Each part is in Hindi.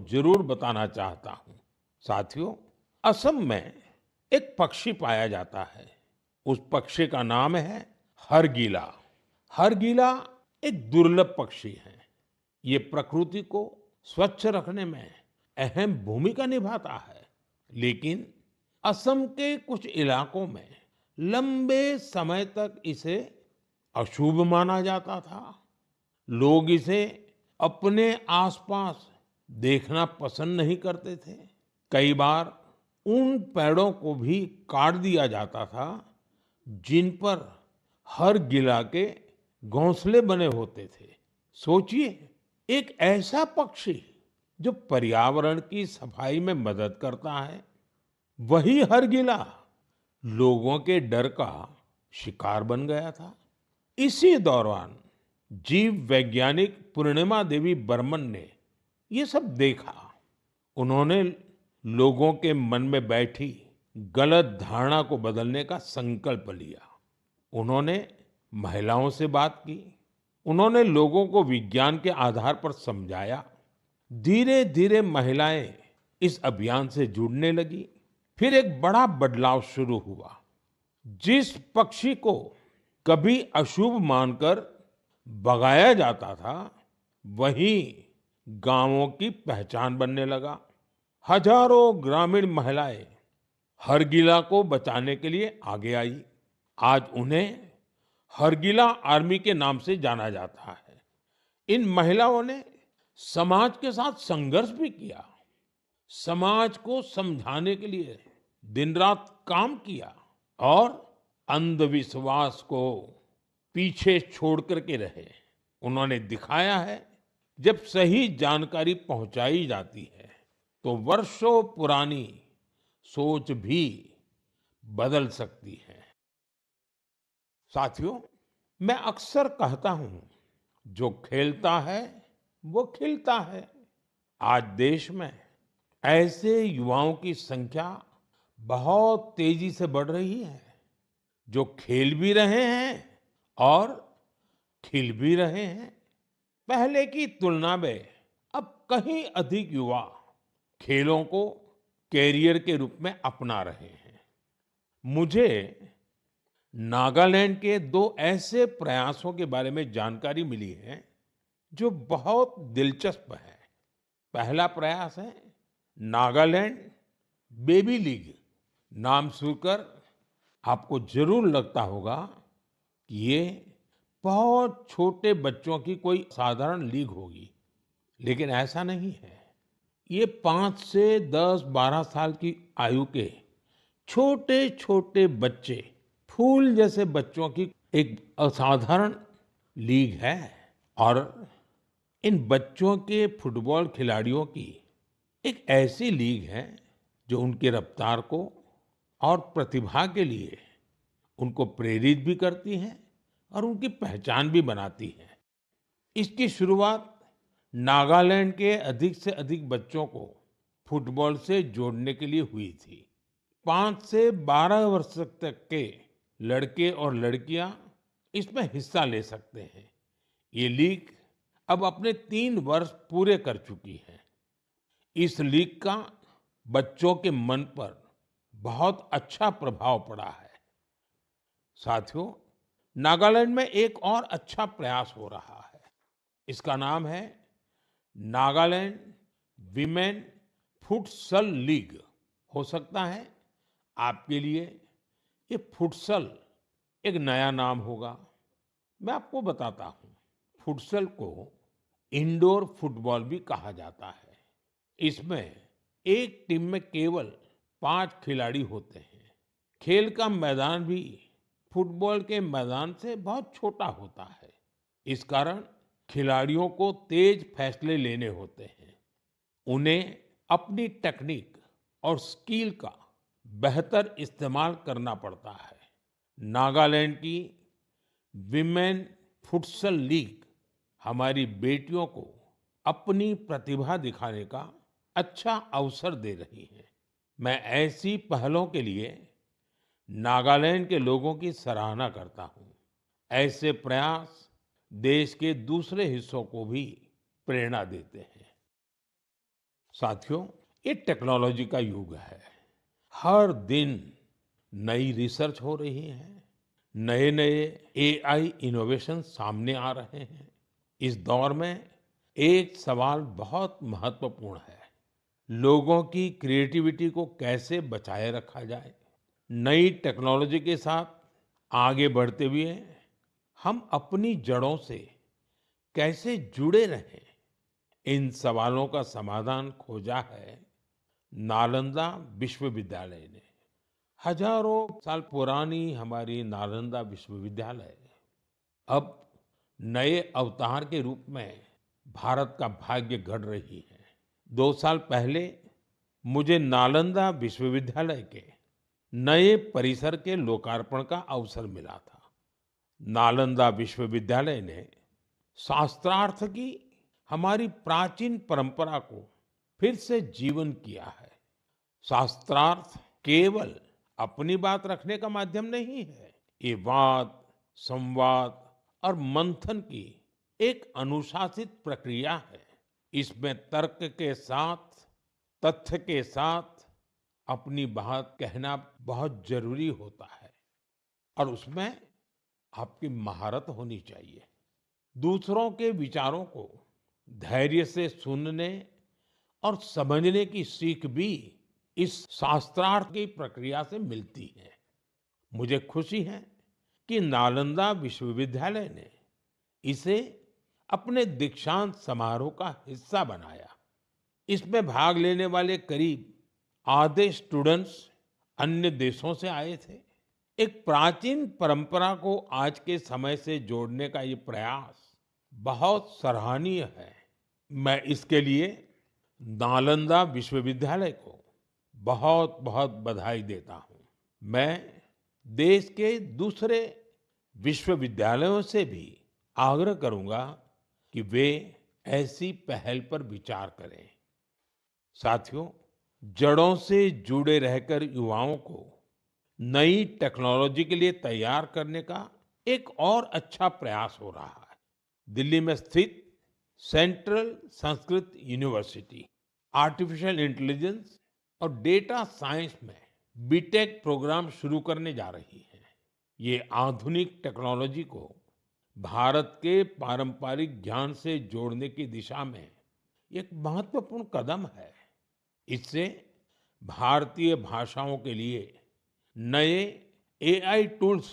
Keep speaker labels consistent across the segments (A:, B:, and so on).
A: जरूर बताना चाहता हूँ। साथियों, असम में एक पक्षी पाया जाता है। उस पक्षी का नाम है हरगिला। हरगिला एक दुर्लभ पक्षी है। ये प्रकृति को स्वच्छ रखने में अहम भूमिका निभाता है। लेकिन असम के कुछ इलाकों में लंबे समय तक इसे अशुभ माना जाता था। लोग इसे अपने आसपास देखना पसंद नहीं करते थे। कई बार उन पेड़ों को भी काट दिया जाता था जिन पर हर गिला के घोंसले बने होते थे। सोचिए, एक ऐसा पक्षी जो पर्यावरण की सफाई में मदद करता है, वही हर गिला लोगों के डर का शिकार बन गया था। इसी दौरान जीव वैज्ञानिक पूर्णिमा देवी बर्मन ने ये सब देखा। उन्होंने लोगों के मन में बैठी गलत धारणा को बदलने का संकल्प लिया। उन्होंने महिलाओं से बात की। उन्होंने लोगों को विज्ञान के आधार पर समझाया। धीरे धीरे महिलाएं इस अभियान से जुड़ने लगी। फिर एक बड़ा बदलाव शुरू हुआ। जिस पक्षी को कभी अशुभ मानकर भगाया जाता था, वही गांवों की पहचान बनने लगा। हजारों ग्रामीण महिलाएं हरगिला को बचाने के लिए आगे आई। आज उन्हें हरगिला आर्मी के नाम से जाना जाता है। इन महिलाओं ने समाज के साथ संघर्ष भी किया। समाज को समझाने के लिए दिन रात काम किया और अंधविश्वास को पीछे छोड़ करके रहे। उन्होंने दिखाया है, जब सही जानकारी पहुंचाई जाती है तो वर्षों पुरानी सोच भी बदल सकती है। साथियों, मैं अक्सर कहता हूं, जो खेलता है वो खिलता है। आज देश में ऐसे युवाओं की संख्या बहुत तेजी से बढ़ रही है, जो खेल भी रहे हैं और खिल भी रहे हैं। पहले की तुलना में अब कहीं अधिक युवा खेलों को कैरियर के रूप में अपना रहे हैं। मुझे नागालैंड के दो ऐसे प्रयासों के बारे में जानकारी मिली है जो बहुत दिलचस्प है। पहला प्रयास है नागालैंड बेबी लीग। नाम सुनकर आपको जरूर लगता होगा कि ये बहुत छोटे बच्चों की कोई साधारण लीग होगी, लेकिन ऐसा नहीं है। ये 5 से 10, 12 साल की आयु के छोटे छोटे बच्चे, फूल जैसे बच्चों की एक असाधारण लीग है। और इन बच्चों के फुटबॉल खिलाड़ियों की एक ऐसी लीग है जो उनकी रफ्तार को और प्रतिभा के लिए उनको प्रेरित भी करती है और उनकी पहचान भी बनाती है। इसकी शुरुआत नागालैंड के अधिक से अधिक बच्चों को फुटबॉल से जोड़ने के लिए हुई थी। 5 से 12 वर्ष तक के लड़के और लड़कियां इसमें हिस्सा ले सकते हैं। ये लीग अब अपने 3 वर्ष पूरे कर चुकी है। इस लीग का बच्चों के मन पर बहुत अच्छा प्रभाव पड़ा है। साथियों, नागालैंड में एक और अच्छा प्रयास हो रहा है। इसका नाम है नागालैंड विमेन फुटसल लीग। हो सकता है आपके लिए ये फुटसल एक नया नाम होगा। मैं आपको बताता हूँ, फुटसल को इंडोर फुटबॉल भी कहा जाता है। इसमें एक टीम में केवल 5 खिलाड़ी होते हैं। खेल का मैदान भी फुटबॉल के मैदान से बहुत छोटा होता है। इस कारण खिलाड़ियों को तेज फैसले लेने होते हैं। उन्हें अपनी टेक्निक और स्किल का बेहतर इस्तेमाल करना पड़ता है। नागालैंड की विमेन फुटसल लीग हमारी बेटियों को अपनी प्रतिभा दिखाने का अच्छा अवसर दे रही है। मैं ऐसी पहलों के लिए नागालैंड के लोगों की सराहना करता हूँ। ऐसे प्रयास देश के दूसरे हिस्सों को भी प्रेरणा देते हैं। साथियों, ये टेक्नोलॉजी का युग है। हर दिन नई रिसर्च हो रही है, नए नए एआई इनोवेशन सामने आ रहे हैं। इस दौर में एक सवाल बहुत महत्वपूर्ण है, लोगों की क्रिएटिविटी को कैसे बचाए रखा जाए। नई टेक्नोलॉजी के साथ आगे बढ़ते हुए हम अपनी जड़ों से कैसे जुड़े रहें, इन सवालों का समाधान खोजा है नालंदा विश्वविद्यालय ने। हजारों साल पुरानी हमारी नालंदा विश्वविद्यालय अब नए अवतार के रूप में भारत का भाग्य गढ़ रही है। 2 साल पहले मुझे नालंदा विश्वविद्यालय के नए परिसर के लोकार्पण का अवसर मिला था। नालंदा विश्वविद्यालय ने शास्त्रार्थ की हमारी प्राचीन परंपरा को फिर से जीवन किया है। शास्त्रार्थ केवल अपनी बात रखने का माध्यम नहीं है, ये वाद, संवाद और मंथन की एक अनुशासित प्रक्रिया है। इसमें तर्क के साथ, तथ्य के साथ अपनी बात कहना बहुत जरूरी होता है और उसमें आपकी महारत होनी चाहिए। दूसरों के विचारों को धैर्य से सुनने और समझने की सीख भी इस शास्त्रार्थ की प्रक्रिया से मिलती है। मुझे खुशी है कि नालंदा विश्वविद्यालय ने इसे अपने दीक्षांत समारोह का हिस्सा बनाया। इसमें भाग लेने वाले करीब आधे स्टूडेंट्स अन्य देशों से आए थे। एक प्राचीन परंपरा को आज के समय से जोड़ने का ये प्रयास बहुत सराहनीय है। मैं इसके लिए नालंदा विश्वविद्यालय को बहुत बहुत बधाई देता हूँ। मैं देश के दूसरे विश्वविद्यालयों से भी आग्रह करूंगा कि वे ऐसी पहल पर विचार करें। साथियों, जड़ों से जुड़े रहकर युवाओं को नई टेक्नोलॉजी के लिए तैयार करने का एक और अच्छा प्रयास हो रहा है। दिल्ली में स्थित central Sanskrit university artificial intelligence और डेटा साइंस में बीटेक प्रोग्राम शुरू करने जा रही है। ये आधुनिक टेक्नोलॉजी को भारत के पारंपरिक ज्ञान से जोड़ने की दिशा में एक महत्वपूर्ण कदम है। इससे भारतीय भाषाओं के लिए नए एआई टूल्स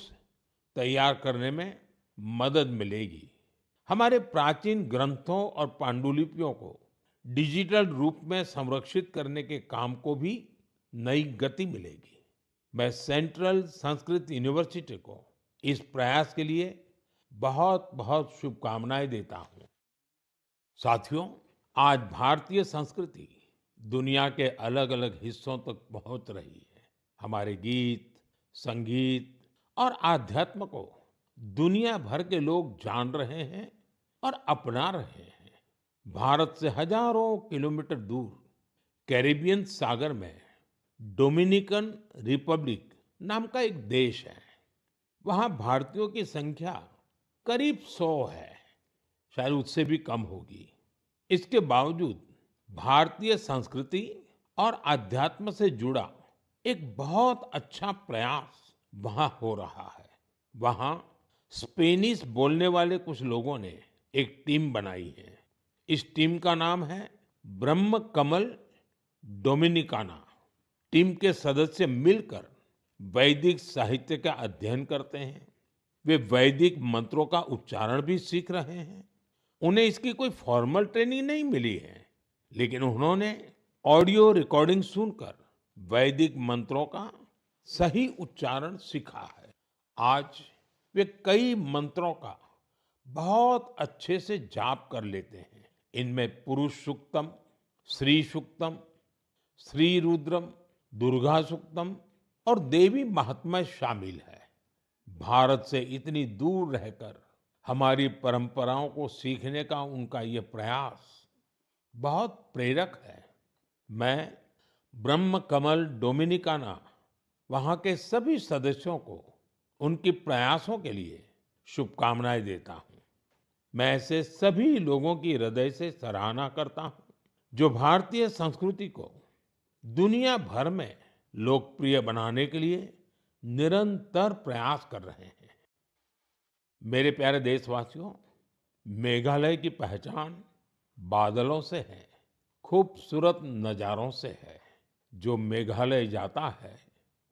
A: तैयार करने में मदद मिलेगी। हमारे प्राचीन ग्रंथों और पांडुलिपियों को डिजिटल रूप में संरक्षित करने के काम को भी नई गति मिलेगी। मैं सेंट्रल संस्कृत यूनिवर्सिटी को इस प्रयास के लिए बहुत बहुत शुभकामनाएं देता हूं। साथियों, आज भारतीय संस्कृति दुनिया के अलग अलग हिस्सों तक पहुंच रही है। हमारे गीत, संगीत और आध्यात्म को दुनिया भर के लोग जान रहे हैं और अपना रहे हैं। भारत से हजारों किलोमीटर दूर कैरिबियन सागर में डोमिनिकन रिपब्लिक नाम का एक देश है। वहां भारतीयों की संख्या करीब 100 है, शायद उससे भी कम होगी। इसके बावजूद भारतीय संस्कृति और अध्यात्म से जुड़ा एक बहुत अच्छा प्रयास वहां हो रहा है। वहां स्पेनिश बोलने वाले कुछ लोगों ने एक टीम बनाई है। इस टीम का नाम है ब्रह्म कमल डोमिनिकाना। टीम के सदस्य मिलकर वैदिक साहित्य का अध्ययन करते हैं। वे वैदिक मंत्रों का उच्चारण भी सीख रहे हैं। उन्हें इसकी कोई फॉर्मल ट्रेनिंग नहीं मिली है, लेकिन उन्होंने ऑडियो रिकॉर्डिंग सुनकर वैदिक मंत्रों का सही उच्चारण सीखा है। आज वे कई मंत्रों का बहुत अच्छे से जाप कर लेते हैं। इनमें पुरुष सूक्तम, श्री सूक्तम, श्री रुद्रम, दुर्गा सूक्तम और देवी महात्म्य शामिल है। भारत से इतनी दूर रहकर हमारी परंपराओं को सीखने का उनका ये प्रयास बहुत प्रेरक है। मैं ब्रह्म कमल डोमिनिकाना वहाँ के सभी सदस्यों को उनके प्रयासों के लिए शुभकामनाएं देता हूँ। मैं ऐसे सभी लोगों की हृदय से सराहना करता हूँ जो भारतीय संस्कृति को दुनिया भर में लोकप्रिय बनाने के लिए निरंतर प्रयास कर रहे हैं। मेरे प्यारे देशवासियों, मेघालय की पहचान बादलों से है, खूबसूरत नजारों से है। जो मेघालय जाता है,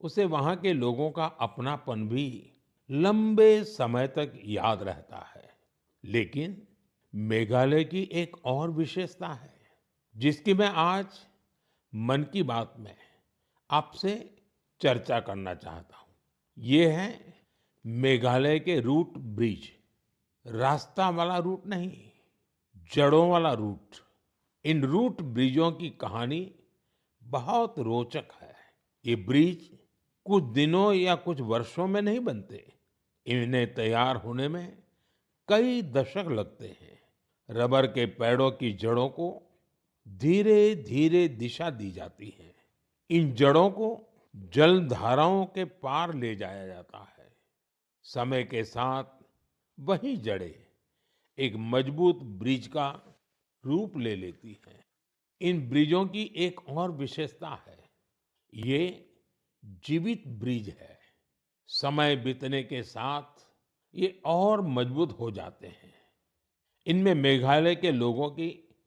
A: उसे वहाँ के लोगों का अपनापन भी लंबे समय तक याद रहता है। लेकिन मेघालय की एक और विशेषता है, जिसकी मैं आज मन की बात में आपसे चर्चा करना चाहता हूँ। ये है मेघालय के रूट ब्रिज। रास्ता वाला रूट नहीं, जड़ों वाला रूट। इन रूट ब्रिजों की कहानी बहुत रोचक है। ये ब्रिज कुछ दिनों या कुछ वर्षों में नहीं बनते। इन्हें तैयार होने में कई दशक लगते हैं। रबर के पेड़ों की जड़ों को धीरे धीरे दिशा दी जाती है। इन जड़ों को जल धाराओं के पार ले जाया जाता है। समय के साथ वही जड़ें एक मजबूत ब्रिज का रूप ले लेती हैं। इन ब्रिजों की एक और विशेषता है, ये जीवित ब्रिज है। समय बीतने के साथ ये और मजबूत हो जाते हैं। इनमें मेघालय के लोगों की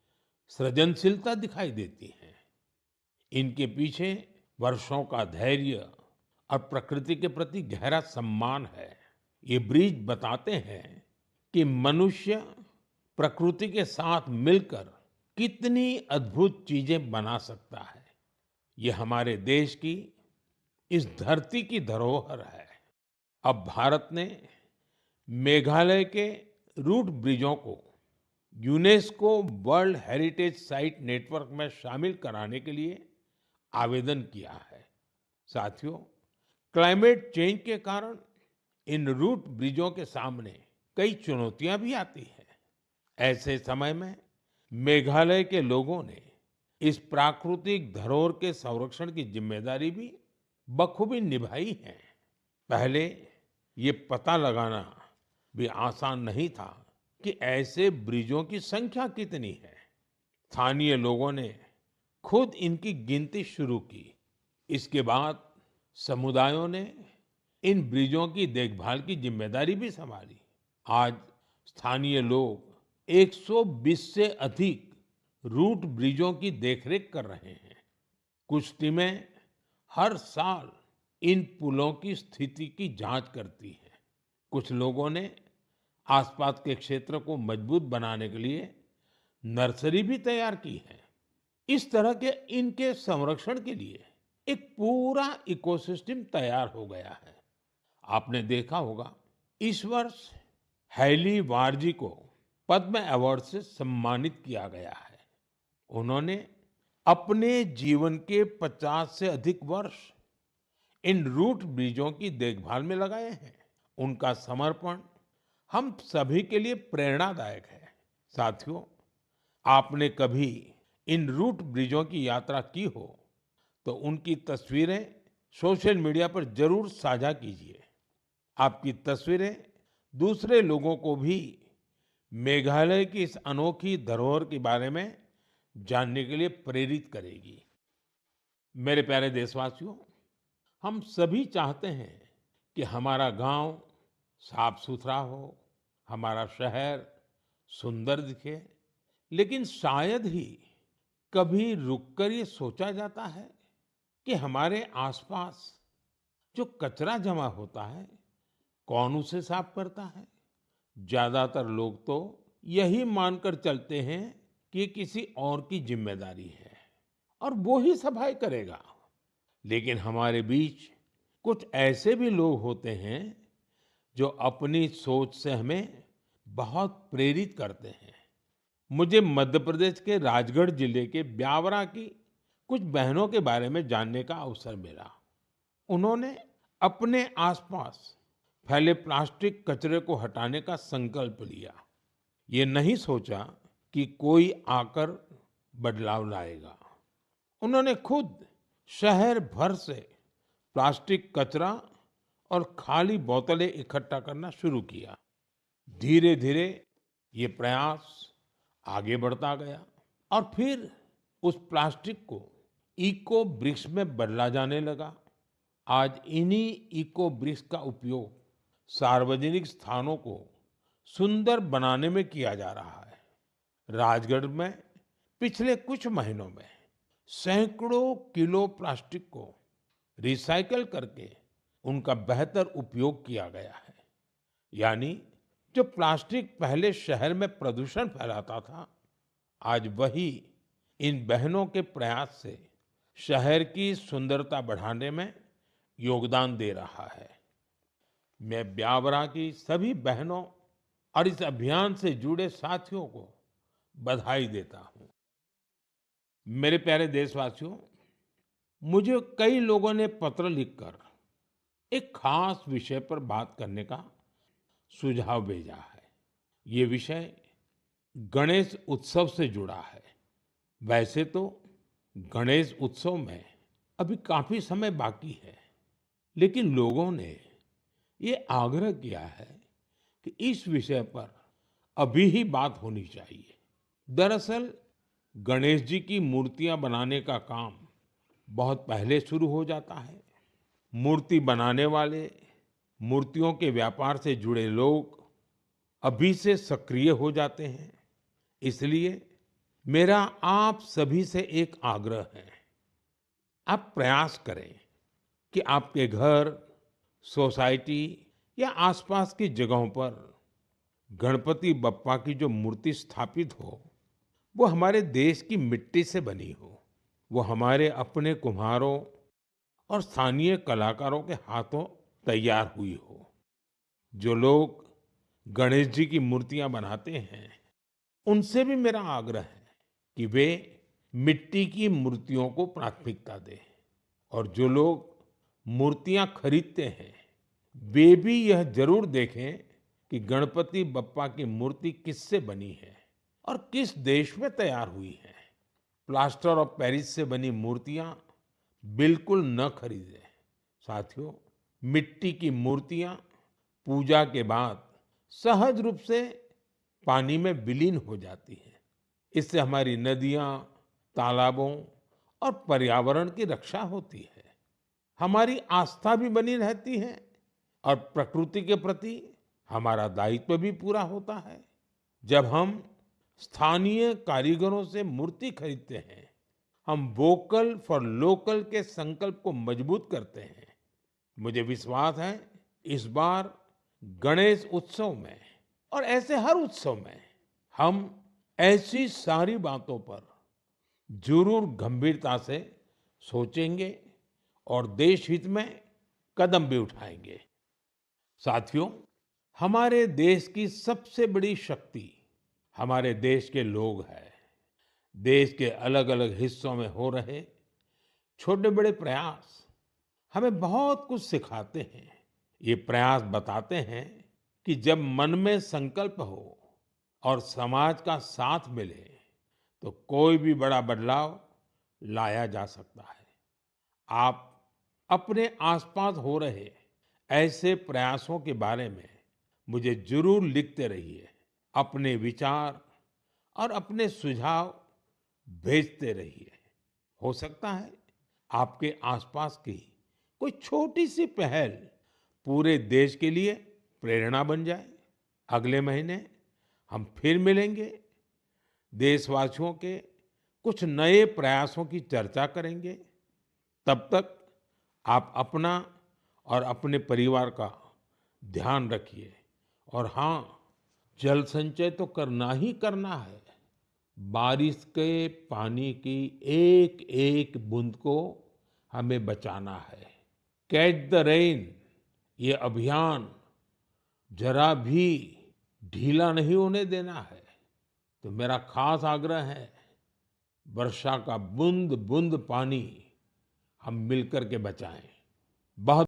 A: सृजनशीलता दिखाई देती है। इनके पीछे वर्षों का धैर्य और प्रकृति के प्रति गहरा सम्मान है। ये ब्रिज बताते हैं कि मनुष्य प्रकृति के साथ मिलकर कितनी अद्भुत चीजें बना सकता है। ये हमारे देश की इस धरती की धरोहर है। अब भारत ने मेघालय के रूट ब्रिजों को UNESCO world heritage site network में शामिल कराने के लिए आवेदन किया है। साथियों, क्लाइमेट चेंज के कारण इन रूट ब्रिजों के सामने कई चुनौतियां भी आती हैं। ऐसे समय में मेघालय के लोगों ने इस प्राकृतिक धरोहर के संरक्षण की जिम्मेदारी भी बखूबी निभाई है। पहले ये पता लगाना भी आसान नहीं था कि ऐसे ब्रिजों की संख्या कितनी है। स्थानीय लोगों ने खुद इनकी गिनती शुरू की। इसके बाद समुदायों ने इन ब्रिजों की देखभाल की जिम्मेदारी भी संभाली। आज स्थानीय लोग 120 से अधिक रूट ब्रिजों की देखरेख कर रहे हैं। कुछ टीमें हर साल इन पुलों की स्थिति की जांच करती हैं। कुछ लोगों ने आसपास के क्षेत्र को मजबूत बनाने के लिए नर्सरी भी तैयार की है। इस तरह के इनके संरक्षण के लिए एक पूरा इकोसिस्टम तैयार हो गया है। आपने देखा होगा, इस वर्ष हैली वारजी को पद्म अवार्ड से सम्मानित किया गया है। उन्होंने अपने जीवन के 50 से अधिक वर्ष इन रूट ब्रिजों की देखभाल में लगाए हैं। उनका समर्पण हम सभी के लिए प्रेरणादायक है। साथियों, आपने कभी इन रूट ब्रिजों की यात्रा की हो तो उनकी तस्वीरें सोशल मीडिया पर जरूर साझा कीजिए। आपकी तस्वीरें दूसरे लोगों को भी मेघालय की इस अनोखी धरोहर के बारे में जानने के लिए प्रेरित करेगी। मेरे प्यारे देशवासियों, हम सभी चाहते हैं कि हमारा गांव साफ सुथरा हो, हमारा शहर सुंदर दिखे। लेकिन शायद ही कभी रुककर ये सोचा जाता है कि हमारे आसपास जो कचरा जमा होता है, कौन उसे साफ करता है। ज्यादातर लोग तो यही मानकर चलते हैं कि ये किसी और की जिम्मेदारी है और वो ही सफाई करेगा। लेकिन हमारे बीच कुछ ऐसे भी लोग होते हैं जो अपनी सोच से हमें बहुत प्रेरित करते हैं। मुझे मध्य प्रदेश के राजगढ़ जिले के ब्यावरा की कुछ बहनों के बारे में जानने का अवसर मिला। उन्होंने अपने आसपास फैले प्लास्टिक कचरे को हटाने का संकल्प लिया। ये नहीं सोचा कि कोई आकर बदलाव लाएगा। उन्होंने खुद शहर भर से प्लास्टिक कचरा और खाली बोतलें इकट्ठा करना शुरू किया। धीरे धीरे ये प्रयास आगे बढ़ता गया और फिर उस प्लास्टिक को इको ब्रिक्स में बदला जाने लगा। आज इन्हीं इको ब्रिक्स का उपयोग सार्वजनिक स्थानों को सुंदर बनाने में किया जा रहा है। राजगढ़ में पिछले कुछ महीनों में सैकड़ों किलो प्लास्टिक को रिसाइकल करके उनका बेहतर उपयोग किया गया है। यानी जो प्लास्टिक पहले शहर में प्रदूषण फैलाता था, आज वही इन बहनों के प्रयास से शहर की सुंदरता बढ़ाने में योगदान दे रहा है। मैं ब्यावरा की सभी बहनों और इस अभियान से जुड़े साथियों को बधाई देता हूं। मेरे प्यारे देशवासियों, मुझे कई लोगों ने पत्र लिखकर एक खास विषय पर बात करने का सुझाव भेजा है। ये विषय गणेश उत्सव से जुड़ा है। वैसे तो गणेश उत्सव में अभी काफी समय बाकी है, लेकिन लोगों ने ये आग्रह किया है कि इस विषय पर अभी ही बात होनी चाहिए। दरअसल गणेश जी की मूर्तियां बनाने का काम बहुत पहले शुरू हो जाता है। मूर्ति बनाने वाले, मूर्तियों के व्यापार से जुड़े लोग अभी से सक्रिय हो जाते हैं। इसलिए मेरा आप सभी से एक आग्रह है, आप प्रयास करें कि आपके घर, सोसाइटी या आसपास की जगहों पर गणपति बप्पा की जो मूर्ति स्थापित हो, वो हमारे देश की मिट्टी से बनी हो, वो हमारे अपने कुम्हारों और स्थानीय कलाकारों के हाथों तैयार हुई हो। जो लोग गणेश जी की मूर्तियां बनाते हैं, उनसे भी मेरा आग्रह है कि वे मिट्टी की मूर्तियों को प्राथमिकता दें। और जो लोग मूर्तियां खरीदते हैं, वे भी यह जरूर देखें कि गणपति बप्पा की मूर्ति किससे बनी है और किस देश में तैयार हुई है। प्लास्टर ऑफ पेरिस से बनी मूर्तियां बिल्कुल न खरीदें। साथियों, मिट्टी की मूर्तियां पूजा के बाद सहज रूप से पानी में विलीन हो जाती हैं। इससे हमारी नदियां, तालाबों और पर्यावरण की रक्षा होती है। हमारी आस्था भी बनी रहती है और प्रकृति के प्रति हमारा दायित्व भी पूरा होता है। जब हम स्थानीय कारीगरों से मूर्ति खरीदते हैं, हम वोकल फॉर लोकल के संकल्प को मजबूत करते हैं। मुझे विश्वास है इस बार गणेश उत्सव में और ऐसे हर उत्सव में हम ऐसी सारी बातों पर जरूर गंभीरता से सोचेंगे और देश हित में कदम भी उठाएंगे। साथियों, हमारे देश की सबसे बड़ी शक्ति हमारे देश के लोग हैं। देश के अलग-अलग हिस्सों में हो रहे छोटे बड़े प्रयास हमें बहुत कुछ सिखाते हैं। ये प्रयास बताते हैं कि जब मन में संकल्प हो और समाज का साथ मिले, तो कोई भी बड़ा बदलाव लाया जा सकता है। आप अपने आसपास हो रहे ऐसे प्रयासों के बारे में मुझे जरूर लिखते रहिए। अपने विचार और अपने सुझाव भेजते रहिए। हो सकता है आपके आसपास की कोई छोटी सी पहल पूरे देश के लिए प्रेरणा बन जाए। अगले महीने हम फिर मिलेंगे, देशवासियों के कुछ नए प्रयासों की चर्चा करेंगे। तब तक आप अपना और अपने परिवार का ध्यान रखिए। और हाँ, जल संचय तो करना ही करना है। बारिश के पानी की एक एक बूंद को हमें बचाना है। कैच द रेन, ये अभियान जरा भी ढीला नहीं होने देना है। तो मेरा खास आग्रह है, वर्षा का बूंद बूंद पानी हम मिलकर के बचाएं। बहुत